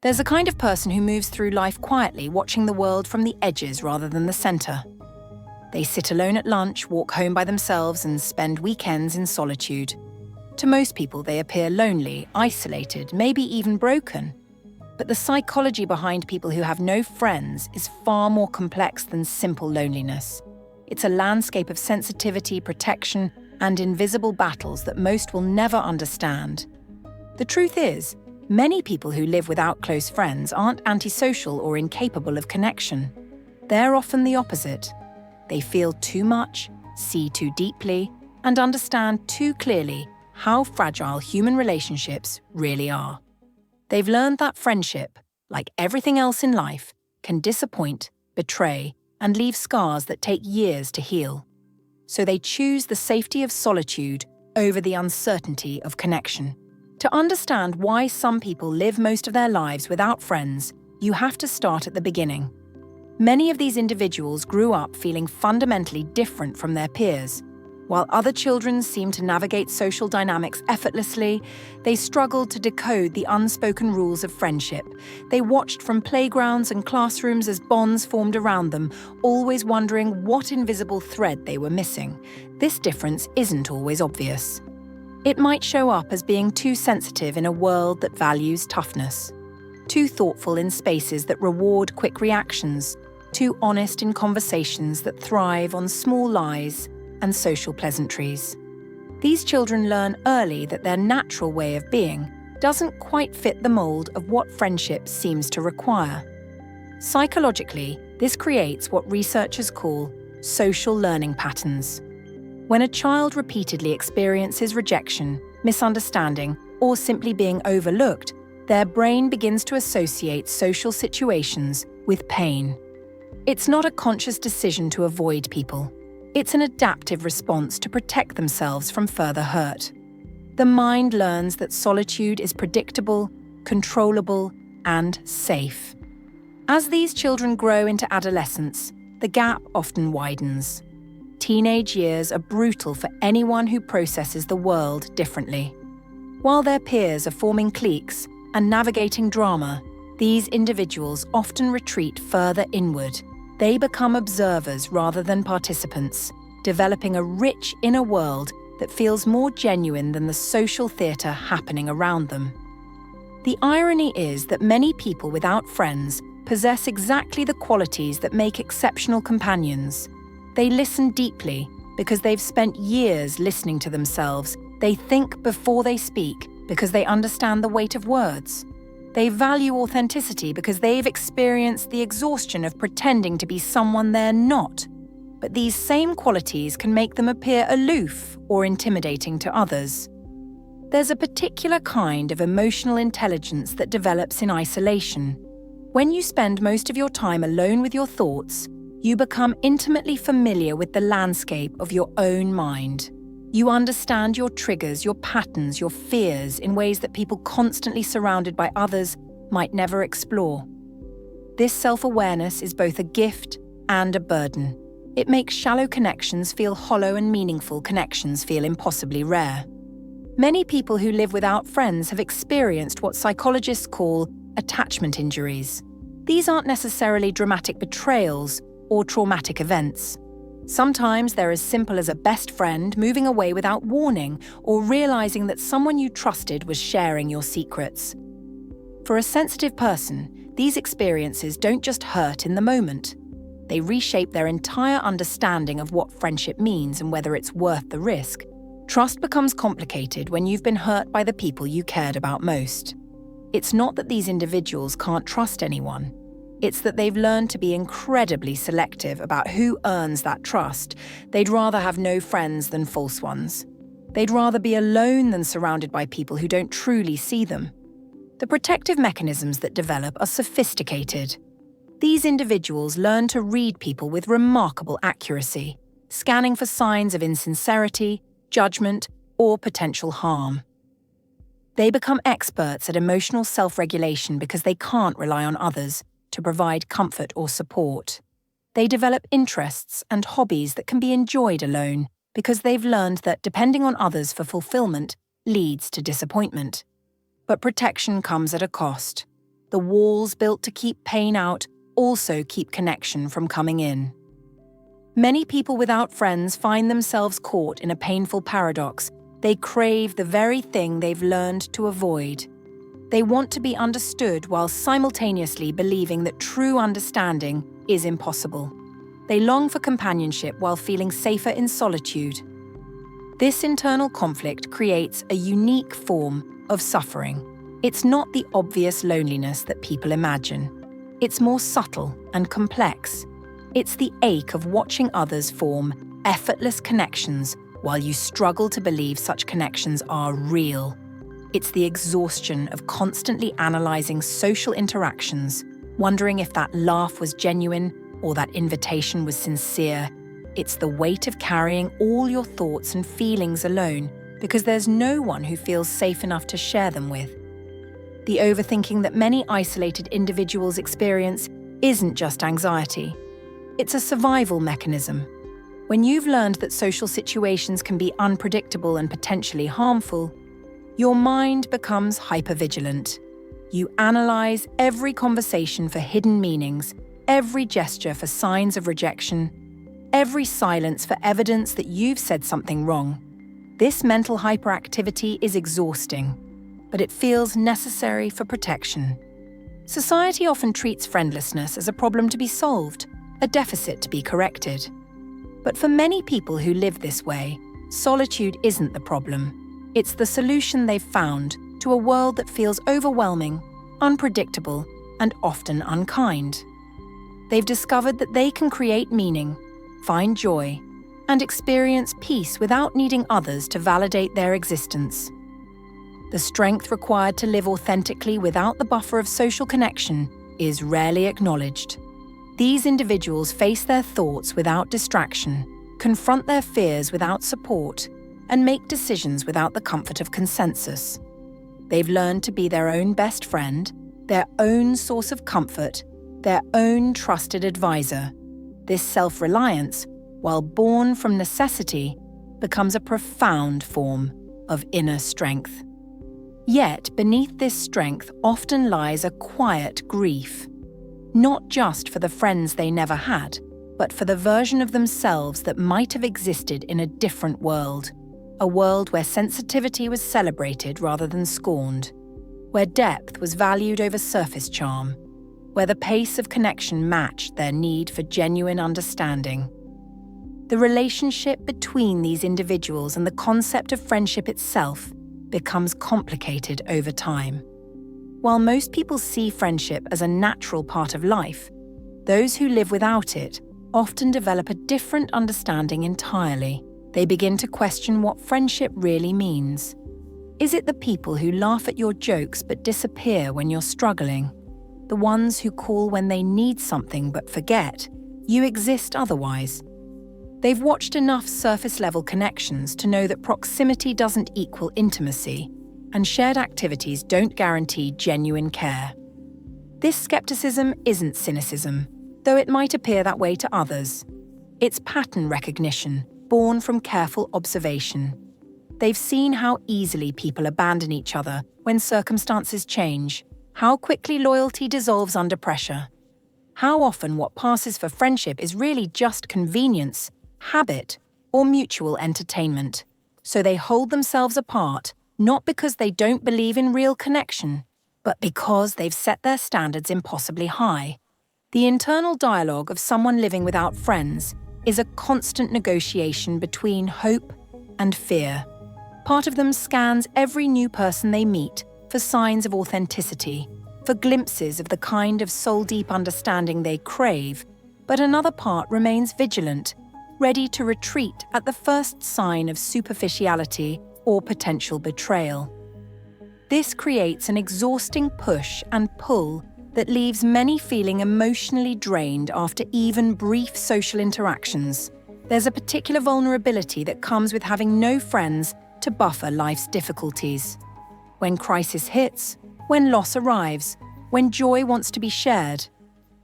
There's a kind of person who moves through life quietly, watching the world from the edges rather than the center. They sit alone at lunch, walk home by themselves, and spend weekends in solitude. To most people, they appear lonely, isolated, maybe even broken. But the psychology behind people who have no friends is far more complex than simple loneliness. It's a landscape of sensitivity, protection, and invisible battles that most will never understand. The truth is, many people who live without close friends aren't antisocial or incapable of connection. They're often the opposite. They feel too much, see too deeply, and understand too clearly how fragile human relationships really are. They've learned that friendship, like everything else in life, can disappoint, betray, and leave scars that take years to heal. So they choose the safety of solitude over the uncertainty of connection. To understand why some people live most of their lives without friends, you have to start at the beginning. Many of these individuals grew up feeling fundamentally different from their peers. While other children seem to navigate social dynamics effortlessly, they struggled to decode the unspoken rules of friendship. They watched from playgrounds and classrooms as bonds formed around them, always wondering what invisible thread they were missing. This difference isn't always obvious. It might show up as being too sensitive in a world that values toughness, too thoughtful in spaces that reward quick reactions, too honest in conversations that thrive on small lies and social pleasantries. These children learn early that their natural way of being doesn't quite fit the mold of what friendship seems to require. Psychologically, this creates what researchers call social learning patterns. When a child repeatedly experiences rejection, misunderstanding, or simply being overlooked, their brain begins to associate social situations with pain. It's not a conscious decision to avoid people. It's an adaptive response to protect themselves from further hurt. The mind learns that solitude is predictable, controllable, and safe. As these children grow into adolescence, the gap often widens. Teenage years are brutal for anyone who processes the world differently. While their peers are forming cliques and navigating drama, these individuals often retreat further inward. They become observers rather than participants, developing a rich inner world that feels more genuine than the social theatre happening around them. The irony is that many people without friends possess exactly the qualities that make exceptional companions. They listen deeply because they've spent years listening to themselves. They think before they speak because they understand the weight of words. They value authenticity because they've experienced the exhaustion of pretending to be someone they're not. But these same qualities can make them appear aloof or intimidating to others. There's a particular kind of emotional intelligence that develops in isolation. When you spend most of your time alone with your thoughts, you become intimately familiar with the landscape of your own mind. You understand your triggers, your patterns, your fears in ways that people constantly surrounded by others might never explore. This self-awareness is both a gift and a burden. It makes shallow connections feel hollow and meaningful connections feel impossibly rare. Many people who live without friends have experienced what psychologists call attachment injuries. These aren't necessarily dramatic betrayals or traumatic events. Sometimes they're as simple as a best friend moving away without warning or realizing that someone you trusted was sharing your secrets. For a sensitive person, these experiences don't just hurt in the moment. They reshape their entire understanding of what friendship means and whether it's worth the risk. Trust becomes complicated when you've been hurt by the people you cared about most. It's not that these individuals can't trust anyone. It's that they've learned to be incredibly selective about who earns that trust. They'd rather have no friends than false ones. They'd rather be alone than surrounded by people who don't truly see them. The protective mechanisms that develop are sophisticated. These individuals learn to read people with remarkable accuracy, scanning for signs of insincerity, judgment, or potential harm. They become experts at emotional self-regulation because they can't rely on others to provide comfort or support. They develop interests and hobbies that can be enjoyed alone because they've learned that depending on others for fulfillment leads to disappointment. But protection comes at a cost. The walls built to keep pain out also keep connection from coming in. Many people without friends find themselves caught in a painful paradox. They crave the very thing they've learned to avoid. They want to be understood while simultaneously believing that true understanding is impossible. They long for companionship while feeling safer in solitude. This internal conflict creates a unique form of suffering. It's not the obvious loneliness that people imagine. It's more subtle and complex. It's the ache of watching others form effortless connections while you struggle to believe such connections are real. It's the exhaustion of constantly analyzing social interactions, wondering if that laugh was genuine or that invitation was sincere. It's the weight of carrying all your thoughts and feelings alone because there's no one who feels safe enough to share them with. The overthinking that many isolated individuals experience isn't just anxiety. It's a survival mechanism. When you've learned that social situations can be unpredictable and potentially harmful, your mind becomes hypervigilant. You analyze every conversation for hidden meanings, every gesture for signs of rejection, every silence for evidence that you've said something wrong. This mental hyperactivity is exhausting, but it feels necessary for protection. Society often treats friendlessness as a problem to be solved, a deficit to be corrected. But for many people who live this way, solitude isn't the problem. It's the solution they've found to a world that feels overwhelming, unpredictable, and often unkind. They've discovered that they can create meaning, find joy, and experience peace without needing others to validate their existence. The strength required to live authentically without the buffer of social connection is rarely acknowledged. These individuals face their thoughts without distraction, confront their fears without support, and make decisions without the comfort of consensus. They've learned to be their own best friend, their own source of comfort, their own trusted advisor. This self-reliance, while born from necessity, becomes a profound form of inner strength. Yet, beneath this strength often lies a quiet grief. Not just for the friends they never had, but for the version of themselves that might have existed in a different world. A world where sensitivity was celebrated rather than scorned, where depth was valued over surface charm, where the pace of connection matched their need for genuine understanding. The relationship between these individuals and the concept of friendship itself becomes complicated over time. While most people see friendship as a natural part of life, those who live without it often develop a different understanding entirely. They begin to question what friendship really means. Is it the people who laugh at your jokes but disappear when you're struggling? The ones who call when they need something but forget you exist otherwise? They've watched enough surface-level connections to know that proximity doesn't equal intimacy, and shared activities don't guarantee genuine care. This skepticism isn't cynicism, though it might appear that way to others. It's pattern recognition, born from careful observation. They've seen how easily people abandon each other when circumstances change, how quickly loyalty dissolves under pressure, how often what passes for friendship is really just convenience, habit, or mutual entertainment. So they hold themselves apart, not because they don't believe in real connection, but because they've set their standards impossibly high. The internal dialogue of someone living without friends is a constant negotiation between hope and fear. Part of them scans every new person they meet for signs of authenticity, for glimpses of the kind of soul-deep understanding they crave, but another part remains vigilant, ready to retreat at the first sign of superficiality or potential betrayal. This creates an exhausting push and pull that leaves many feeling emotionally drained after even brief social interactions. There's a particular vulnerability that comes with having no friends to buffer life's difficulties. When crisis hits, when loss arrives, when joy wants to be shared,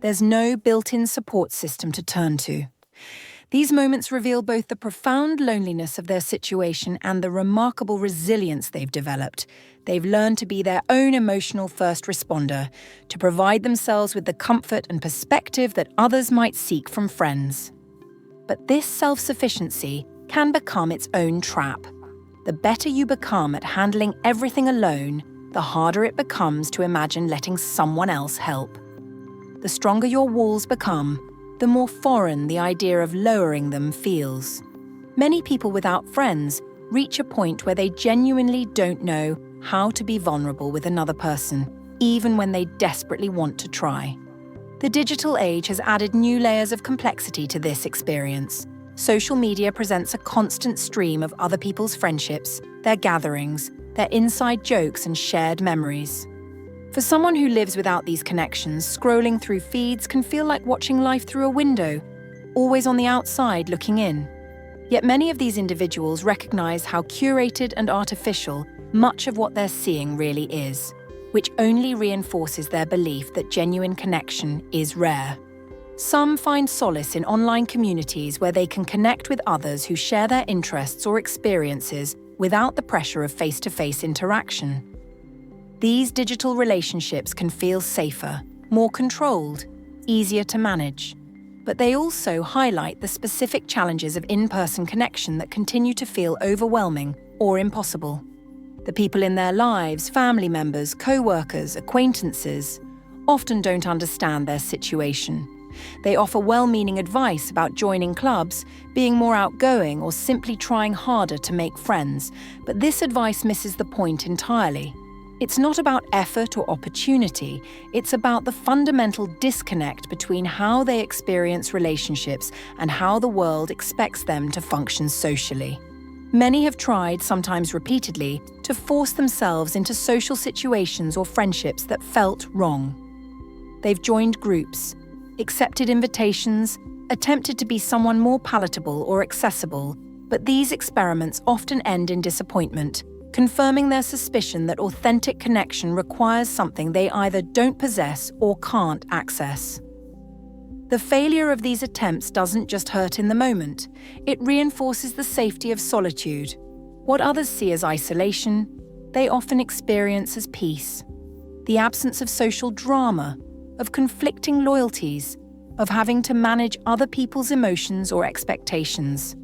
there's no built-in support system to turn to. These moments reveal both the profound loneliness of their situation and the remarkable resilience they've developed. They've learned to be their own emotional first responder, to provide themselves with the comfort and perspective that others might seek from friends. But this self-sufficiency can become its own trap. The better you become at handling everything alone, the harder it becomes to imagine letting someone else help. The stronger your walls become, the more foreign the idea of lowering them feels. Many people without friends reach a point where they genuinely don't know how to be vulnerable with another person, even when they desperately want to try. The digital age has added new layers of complexity to this experience. Social media presents a constant stream of other people's friendships, their gatherings, their inside jokes and shared memories. For someone who lives without these connections, scrolling through feeds can feel like watching life through a window, always on the outside looking in. Yet many of these individuals recognize how curated and artificial much of what they're seeing really is, which only reinforces their belief that genuine connection is rare. Some find solace in online communities where they can connect with others who share their interests or experiences without the pressure of face-to-face interaction. These digital relationships can feel safer, more controlled, easier to manage. But they also highlight the specific challenges of in-person connection that continue to feel overwhelming or impossible. The people in their lives, family members, co-workers, acquaintances, often don't understand their situation. They offer well-meaning advice about joining clubs, being more outgoing, or simply trying harder to make friends, but this advice misses the point entirely. It's not about effort or opportunity, it's about the fundamental disconnect between how they experience relationships and how the world expects them to function socially. Many have tried, sometimes repeatedly, to force themselves into social situations or friendships that felt wrong. They've joined groups, accepted invitations, attempted to be someone more palatable or accessible, but these experiments often end in disappointment, confirming their suspicion that authentic connection requires something they either don't possess or can't access. The failure of these attempts doesn't just hurt in the moment, it reinforces the safety of solitude. What others see as isolation, they often experience as peace. The absence of social drama, of conflicting loyalties, of having to manage other people's emotions or expectations.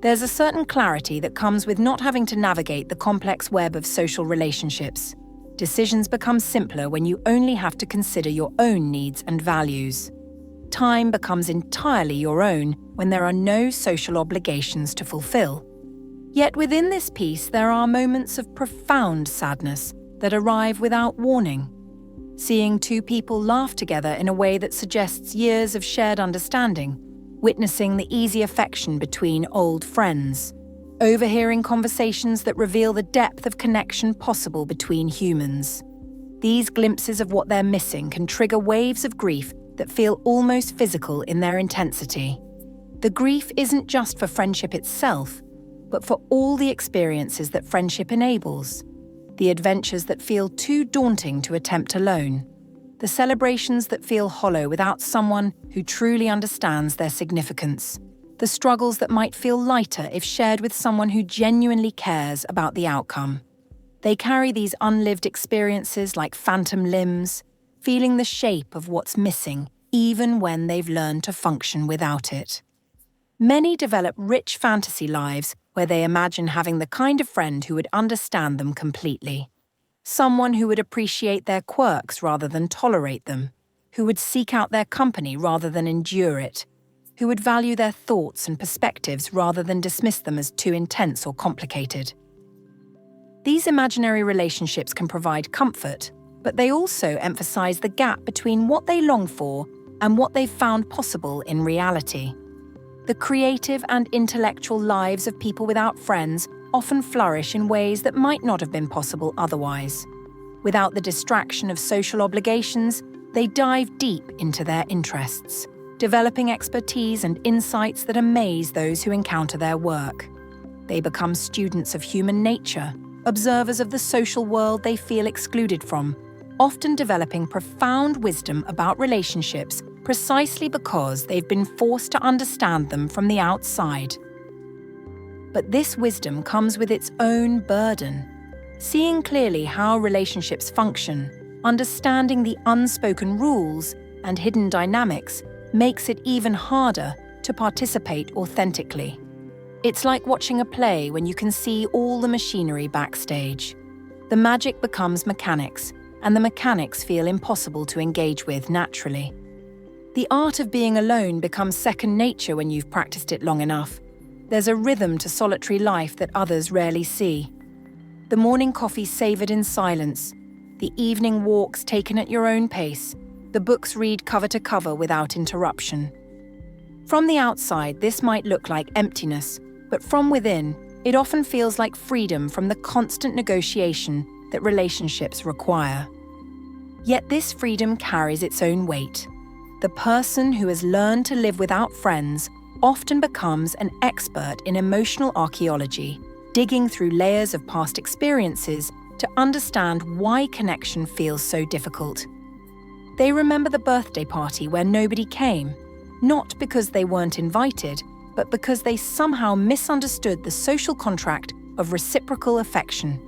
There's a certain clarity that comes with not having to navigate the complex web of social relationships. Decisions become simpler when you only have to consider your own needs and values. Time becomes entirely your own when there are no social obligations to fulfill. Yet within this peace, there are moments of profound sadness that arrive without warning. Seeing two people laugh together in a way that suggests years of shared understanding, witnessing the easy affection between old friends, overhearing conversations that reveal the depth of connection possible between humans. These glimpses of what they're missing can trigger waves of grief that feel almost physical in their intensity. The grief isn't just for friendship itself, but for all the experiences that friendship enables, the adventures that feel too daunting to attempt alone, the celebrations that feel hollow without someone who truly understands their significance, the struggles that might feel lighter if shared with someone who genuinely cares about the outcome. They carry these unlived experiences like phantom limbs, feeling the shape of what's missing even when they've learned to function without it. Many develop rich fantasy lives where they imagine having the kind of friend who would understand them completely. Someone who would appreciate their quirks rather than tolerate them, who would seek out their company rather than endure it, who would value their thoughts and perspectives rather than dismiss them as too intense or complicated. These imaginary relationships can provide comfort, but they also emphasize the gap between what they long for and what they've found possible in reality. The creative and intellectual lives of people without friends often flourish in ways that might not have been possible otherwise. Without the distraction of social obligations, they dive deep into their interests, developing expertise and insights that amaze those who encounter their work. They become students of human nature, observers of the social world they feel excluded from, often developing profound wisdom about relationships, precisely because they've been forced to understand them from the outside. But this wisdom comes with its own burden. Seeing clearly how relationships function, understanding the unspoken rules and hidden dynamics makes it even harder to participate authentically. It's like watching a play when you can see all the machinery backstage. The magic becomes mechanics, and the mechanics feel impossible to engage with naturally. The art of being alone becomes second nature when you've practiced it long enough. There's a rhythm to solitary life that others rarely see. The morning coffee savoured in silence, the evening walks taken at your own pace, the books read cover to cover without interruption. From the outside, this might look like emptiness, but from within, it often feels like freedom from the constant negotiation that relationships require. Yet this freedom carries its own weight. The person who has learned to live without friends often becomes an expert in emotional archaeology, digging through layers of past experiences to understand why connection feels so difficult. They remember the birthday party where nobody came, not because they weren't invited, but because they somehow misunderstood the social contract of reciprocal affection.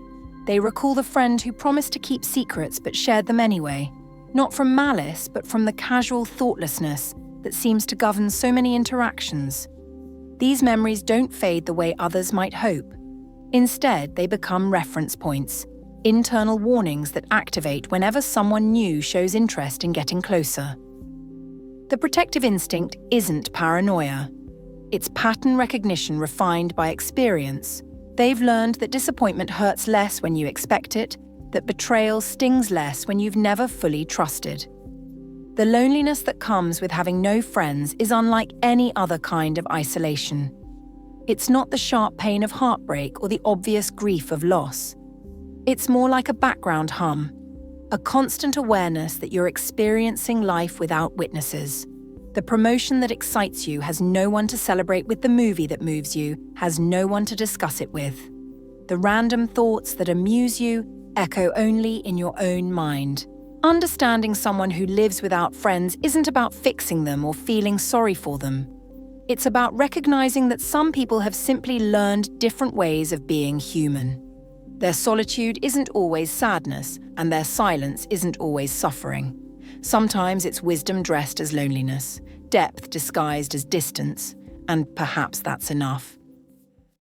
They recall the friend who promised to keep secrets but shared them anyway, not from malice, but from the casual thoughtlessness that seems to govern so many interactions. These memories don't fade the way others might hope. Instead, they become reference points, internal warnings that activate whenever someone new shows interest in getting closer. The protective instinct isn't paranoia. It's pattern recognition refined by experience. They've learned that disappointment hurts less when you expect it, that betrayal stings less when you've never fully trusted. The loneliness that comes with having no friends is unlike any other kind of isolation. It's not the sharp pain of heartbreak or the obvious grief of loss. It's more like a background hum, a constant awareness that you're experiencing life without witnesses. The promotion that excites you has no one to celebrate with, the movie that moves you has no one to discuss it with. The random thoughts that amuse you echo only in your own mind. Understanding someone who lives without friends isn't about fixing them or feeling sorry for them. It's about recognizing that some people have simply learned different ways of being human. Their solitude isn't always sadness, and their silence isn't always suffering. Sometimes it's wisdom dressed as loneliness, depth disguised as distance, and perhaps that's enough.